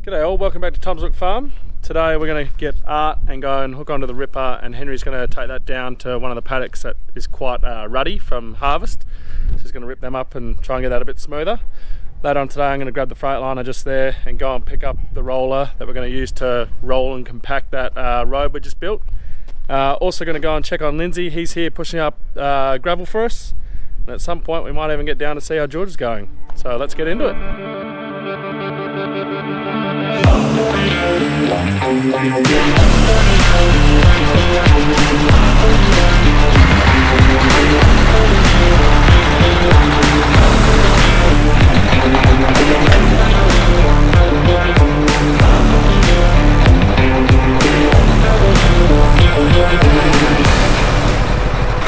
G'day all, welcome back to Tom's Brook Farm. Today we're going to get Art and go and hook onto the ripper, and Henry's going to take that down to one of the paddocks that is quite ruddy from harvest. So he's going to rip them up and try and get that a bit smoother. Later on today I'm going to grab the freight liner just there and go and pick up the roller that we're going to use to roll and compact that road we just built. Also going to go and check on Lindsay. He's here pushing up gravel for us, and at some point we might even get down to see how George is going. So let's get into it.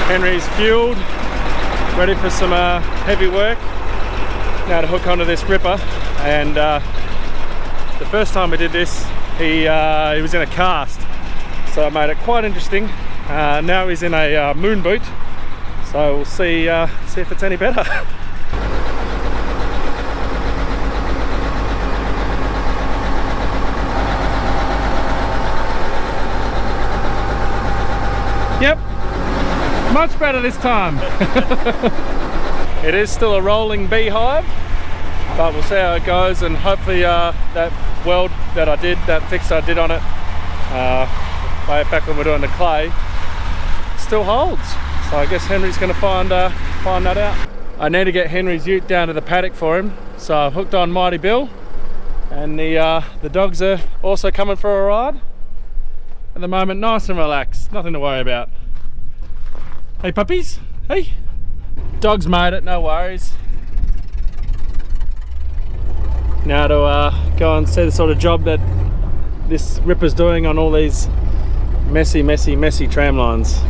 Henry's fueled, ready for some heavy work. Now to hook onto this ripper, and the first time we did this, he was in a cast, so it made it quite interesting. Now he's in a moon boot, so we'll see if it's any better. Yep, much better this time. It is still a rolling beehive, but we'll see how it goes, and hopefully that weld that I did, that fix I did on it way back when we were doing the clay, still holds. So I guess Henry's going to find that out. I need to get Henry's ute down to the paddock for him, so I've hooked on Mighty Bill, and the dogs are also coming for a ride. At the moment, nice and relaxed, nothing to worry about. Hey puppies, hey. Dogs made it, no worries. Now to go and see the sort of job that this ripper's doing on all these messy tram lines.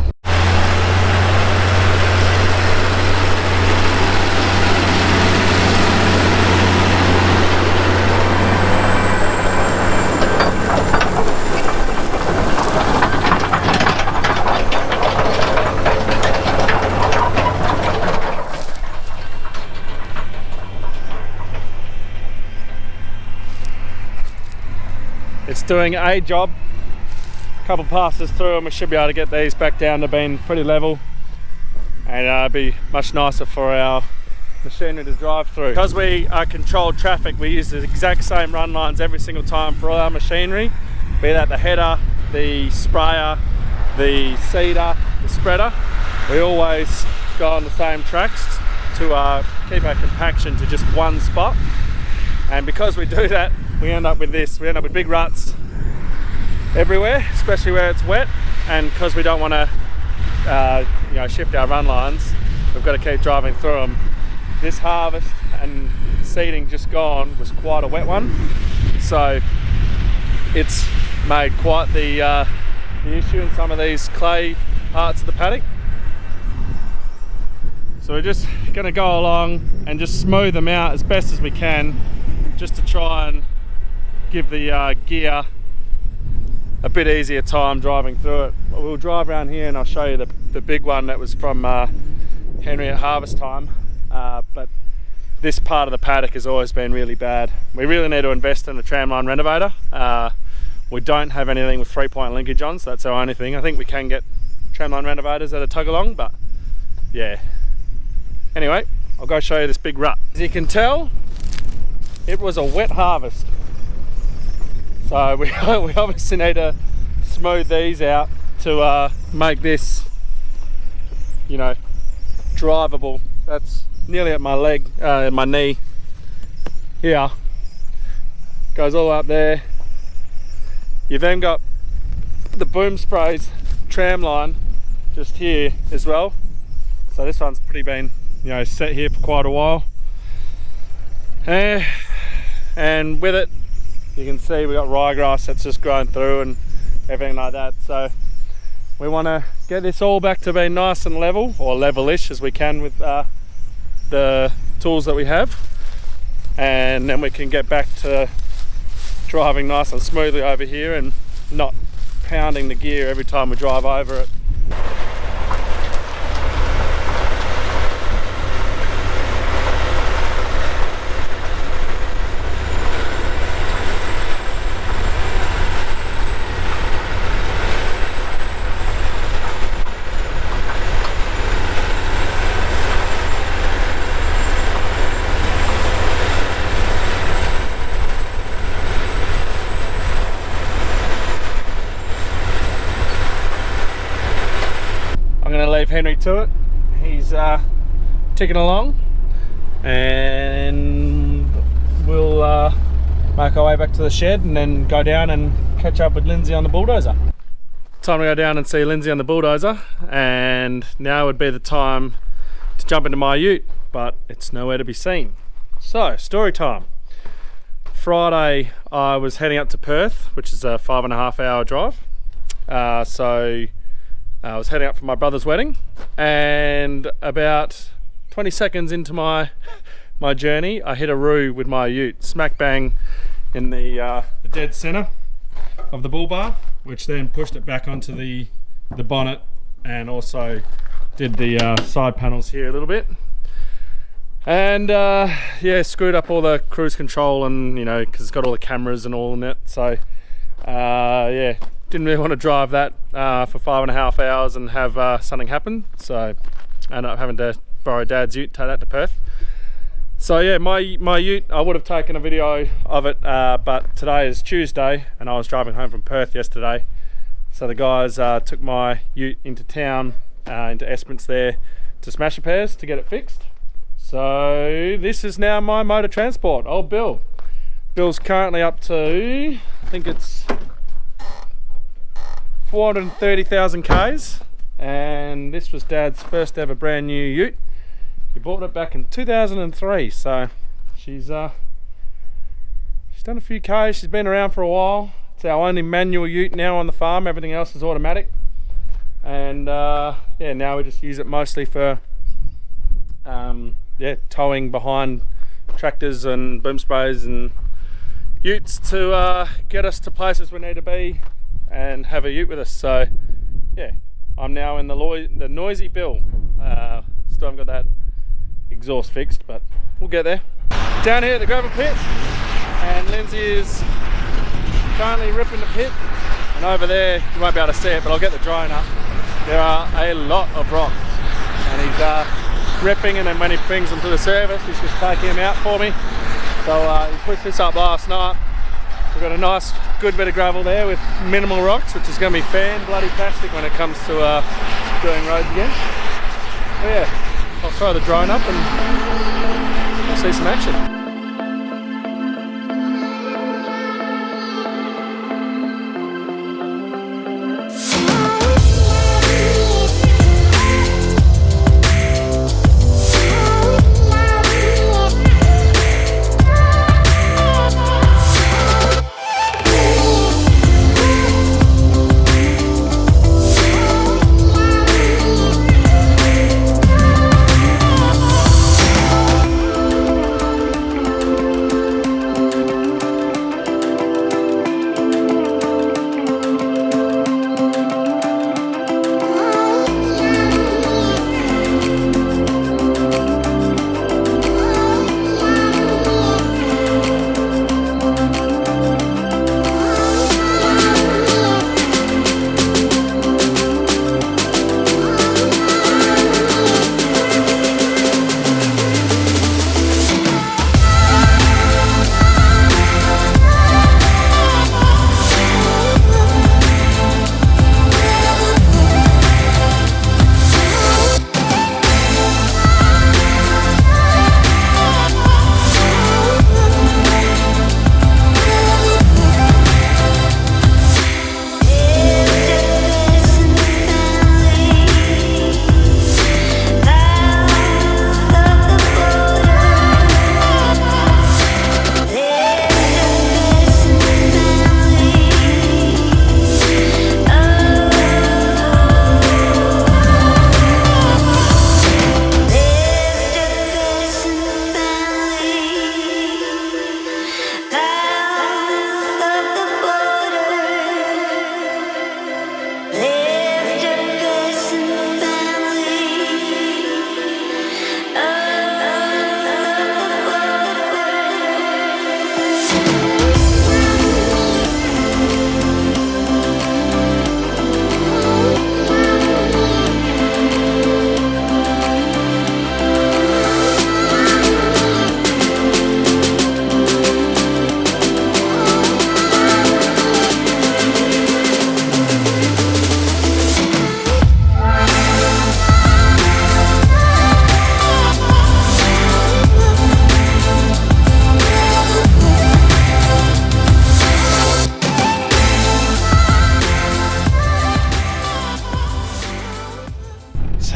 It's doing a job. A couple passes through and we should be able to get these back down to being pretty level, and it'll be much nicer for our machinery to drive through. Because we are controlled traffic, we use the exact same run lines every single time for all our machinery, be that the header, the sprayer, the seeder, the spreader. We always go on the same tracks to keep our compaction to just one spot, and because we do that, we end up with this. We end up with big ruts everywhere, especially where it's wet, and because we don't want to shift our run lines, we've got to keep driving through them. This harvest and seeding just gone was quite a wet one, so it's made quite the issue in some of these clay parts of the paddock. So we're just going to go along and just smooth them out as best as we can, just to try and give the gear a bit easier time driving through it. We'll drive around here and I'll show you the big one that was from Henry at harvest time, but this part of the paddock has always been really bad. We really need to invest in a tramline renovator. We don't have anything with 3-point linkage on, so that's our only thing. I think we can get tramline renovators at a tug along, but yeah. Anyway, I'll go show you this big rut. As you can tell, it was a wet harvest. So we obviously need to smooth these out to make this, drivable. That's nearly at my leg, my knee here. Goes all up there. You've then got the Boom Sprays tram line just here as well. So this one's pretty been, set here for quite a while. And with it, you can see we've got ryegrass that's just grown through and everything like that. So we want to get this all back to being nice and level, or level-ish as we can with the tools that we have, and then we can get back to driving nice and smoothly over here and not pounding the gear every time we drive over it. going to leave Henry to it. He's ticking along, and we'll make our way back to the shed and then go down and catch up with Lindsay on the bulldozer. Time to go down and see Lindsay on the bulldozer, and now would be the time to jump into my ute, but it's nowhere to be seen. So, story time. Friday I was heading up to Perth, which is a 5.5 hour drive. So I was heading up for my brother's wedding, and about 20 seconds into my journey I hit a roo with my ute, smack bang in the dead centre of the bull bar, which then pushed it back onto the bonnet, and also did the side panels here a little bit, and yeah, screwed up all the cruise control, and you know, because it's got all the cameras and all in it. So yeah, didn't really want to drive that for 5.5 hours and have something happen, so I ended up having to borrow Dad's ute, take that to Perth. So yeah, my ute, I would have taken a video of it, but today is Tuesday and I was driving home from Perth yesterday. So the guys took my ute into town, into Esperance there, to smash repairs to get it fixed. So this is now my mode of transport, old Bill. Bill's currently up to, I think it's 430,000 Ks, and this was Dad's first ever brand new ute. He bought it back in 2003, so she's done a few Ks. She's been around for a while. It's our only manual ute now on the farm. Everything else is automatic, and yeah, now we just use it mostly for yeah, towing behind tractors and boom sprays and utes to get us to places we need to be and have a ute with us. So yeah, I'm now in the noisy Bill. Still haven't got that exhaust fixed, but we'll get there. Down here at the gravel pit, and Lindsay is currently ripping the pit, and over there, you won't be able to see it, but I'll get the drone up. There are a lot of rocks, and he's ripping, and then when he brings them to the service, he's just taking them out for me. So he pushed this up last night. We've got a nice good bit of gravel there with minimal rocks, which is going to be fan-bloody-tastic when it comes to doing roads again. But yeah, I'll throw the drone up and we'll see some action.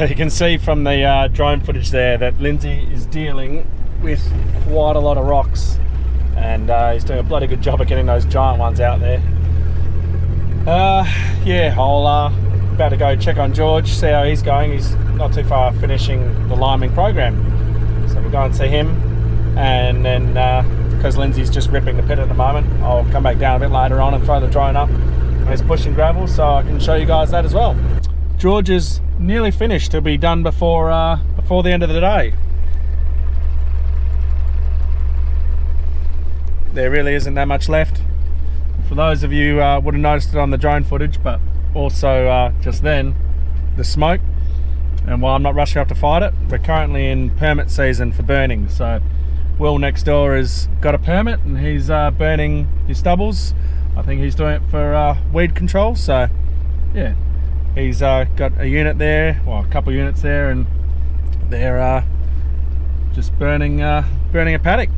So you can see from the drone footage there that Lindsay is dealing with quite a lot of rocks, and he's doing a bloody good job of getting those giant ones out there. Yeah, I'll about to go check on George, see how he's going. He's not too far finishing the liming program, so we'll go and see him, and then because Lindsay's just ripping the pit at the moment, I'll come back down a bit later on and throw the drone up when he's pushing gravel, so I can show you guys that as well. George is nearly finished. He'll be done before the end of the day. There really isn't that much left. For those of you would have noticed it on the drone footage, but also just then, the smoke. And while I'm not rushing up to fight it, we're currently in permit season for burning. So Will next door has got a permit and he's burning his stubbles. I think he's doing it for weed control. So yeah, he's got a unit there, well, a couple of units there, and they're just burning a paddock.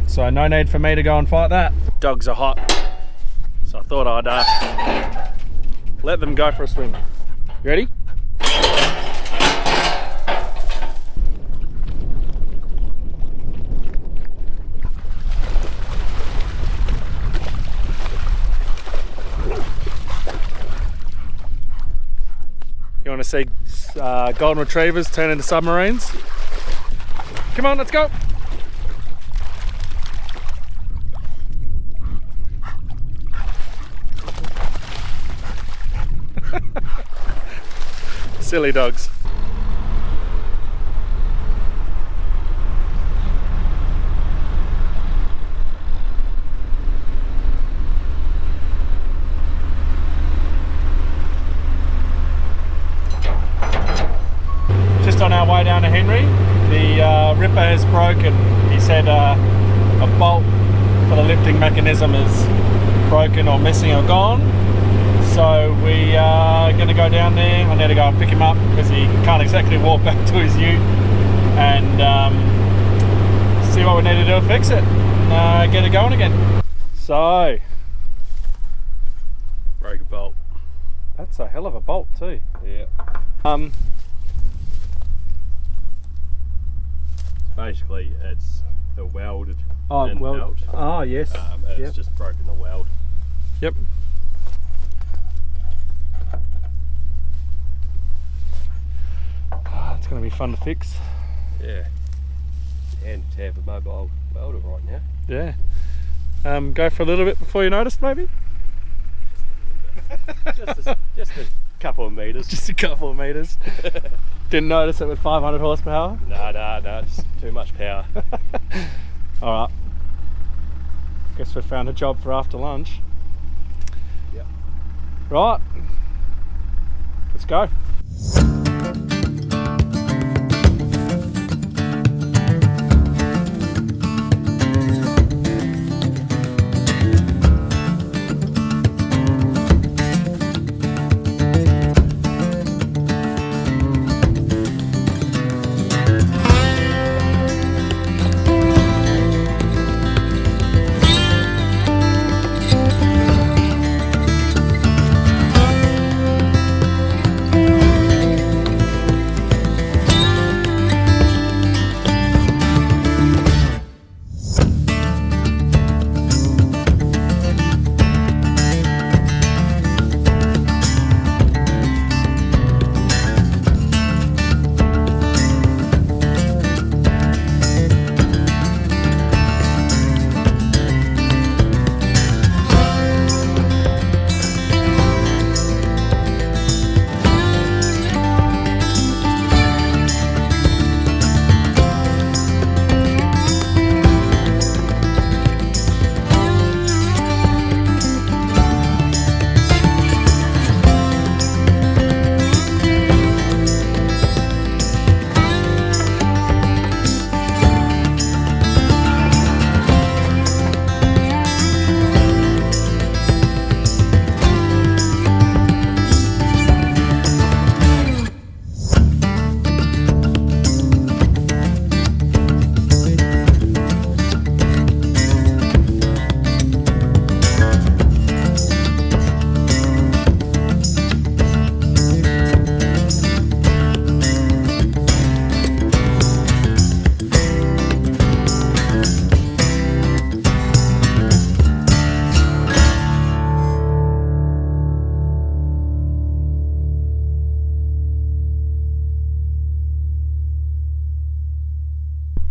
So no need for me to go and fight that. Dogs are hot, so I thought I'd let them go for a swim. You ready? You want to see golden retrievers turn into submarines? Come on, let's go! Silly dogs. Just on our way down to Henry, the ripper has broken. He said a bolt for the lifting mechanism is broken or missing or gone. So we are going to go down there. I need to go and pick him up because he can't exactly walk back to his ute, and see what we need to do to fix it and get it going again. So, broke a bolt. That's a hell of a bolt too. Yeah. Basically, it's a welded belt. Oh yes. It's just broken the weld. Yep. It's going to be fun to fix. Yeah. And to have a mobile welder right now. Yeah. Go for a little bit before you noticed, maybe? just a couple of meters. Just a couple of meters. Didn't notice it with 500 horsepower? No, it's too much power. Alright. Guess we found a job for after lunch. Yep. Right. Let's go.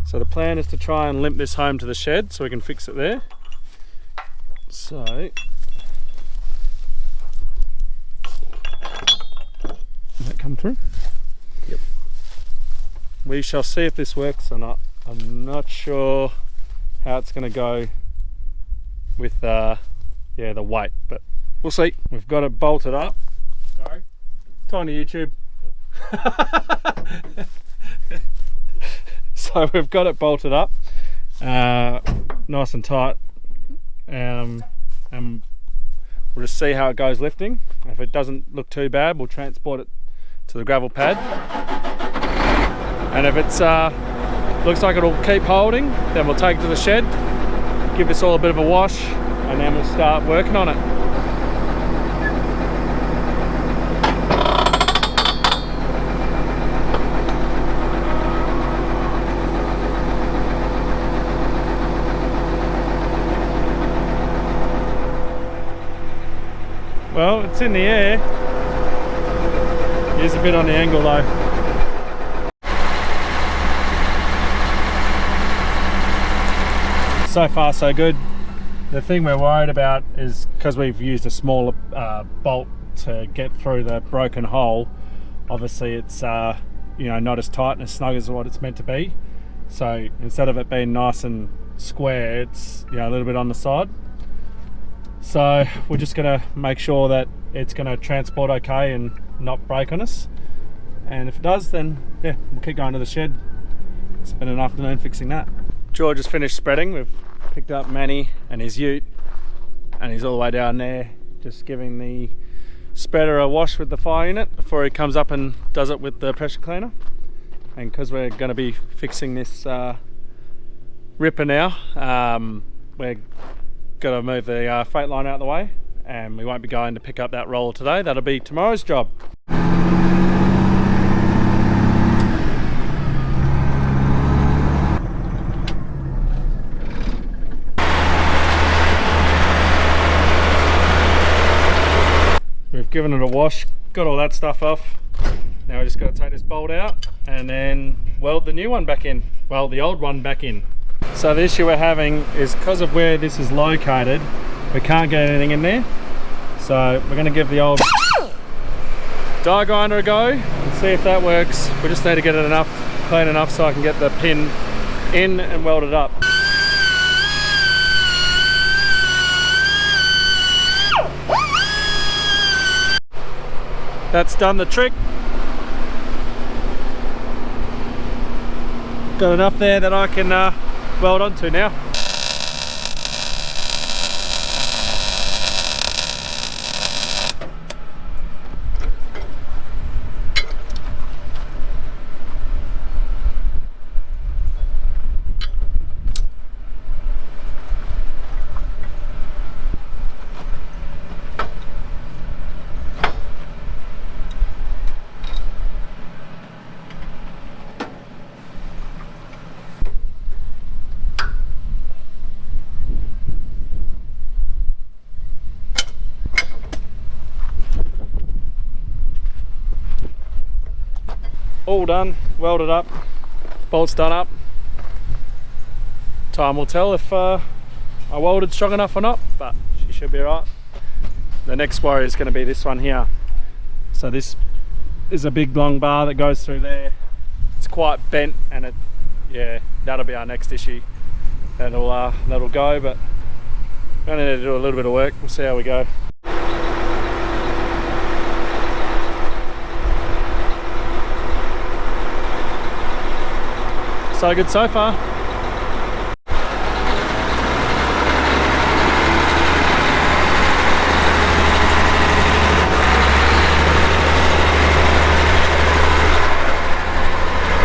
So the plan is to try and limp this home to the shed so we can fix it there. So did that come through? Yep. We shall see if this works or not. I'm not sure how it's going to go with the weight, but we'll see. We've got it bolted up. Sorry? It's on YouTube. So we've got it bolted up nice and tight, and we'll just see how it goes lifting. If it doesn't look too bad, we'll transport it to the gravel pad, and if it's looks like it'll keep holding, then we'll take it to the shed, give this all a bit of a wash, and then we'll start working on it. Well, it's in the air. Here's a bit on the angle though. So far so good. The thing we're worried about is because we've used a smaller bolt to get through the broken hole, obviously it's not as tight and as snug as what it's meant to be. So instead of it being nice and square, it's a little bit on the side. So we're just going to make sure that it's going to transport okay and not break on us. And if it does, then yeah, we'll keep going to the shed. Spend an afternoon fixing that. George has finished spreading. We've picked up Manny and his ute, and he's all the way down there just giving the spreader a wash with the fire unit before he comes up and does it with the pressure cleaner. And because we're going to be fixing this ripper now, we're got to move the freight line out of the way, and we won't be going to pick up that roller today. That'll be tomorrow's job. We've given it a wash, got all that stuff off. Now we just got to take this bolt out and then weld the new one back in. Well, the old one back in. So the issue we're having is because of where this is located, we can't get anything in there. So we're going to give the old die grinder a go and see if that works. We just need to get it clean enough so I can get the pin in and weld it up. That's done the trick. Got enough there that I can weld onto now. All done, welded up, bolts done up. Time will tell if I welded strong enough or not, but she should be right. The next worry is going to be this one here. So this is a big long bar that goes through there. It's quite bent, and that'll be our next issue. That'll go, but we're going to need to do a little bit of work. We'll see how we go. So good so far.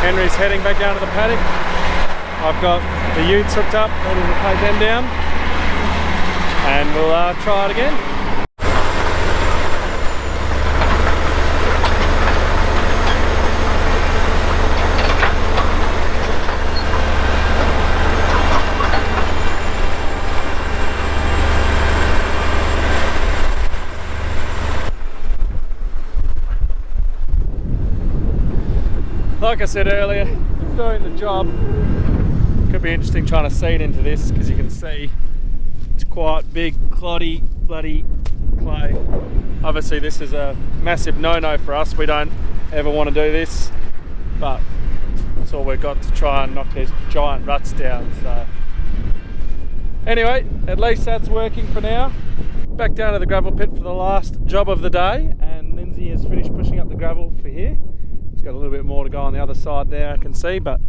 Henry's heading back down to the paddock. I've got the utes hooked up, ready to take them down, and we'll try it again. Like I said earlier, it's doing the job. be interesting trying to seed into this, because you can see it's quite big, cloddy, bloody clay. Obviously this is a massive no-no for us. We don't ever want to do this, but that's all we've got to try and knock these giant ruts down. So anyway, at least that's working for now. Back down to the gravel pit for the last job of the day, and Lindsay has finished pushing up the gravel for here. He's got a little bit more to go on the other side there, I can see, but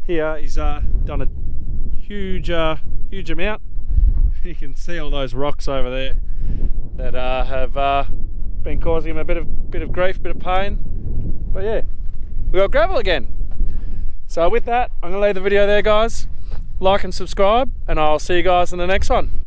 here he's done a huge amount. You can see all those rocks over there that have been causing him a bit of grief, bit of pain. But yeah, we got gravel again. So with that, I'm gonna leave the video there, guys. Like and subscribe, and I'll see you guys in the next one.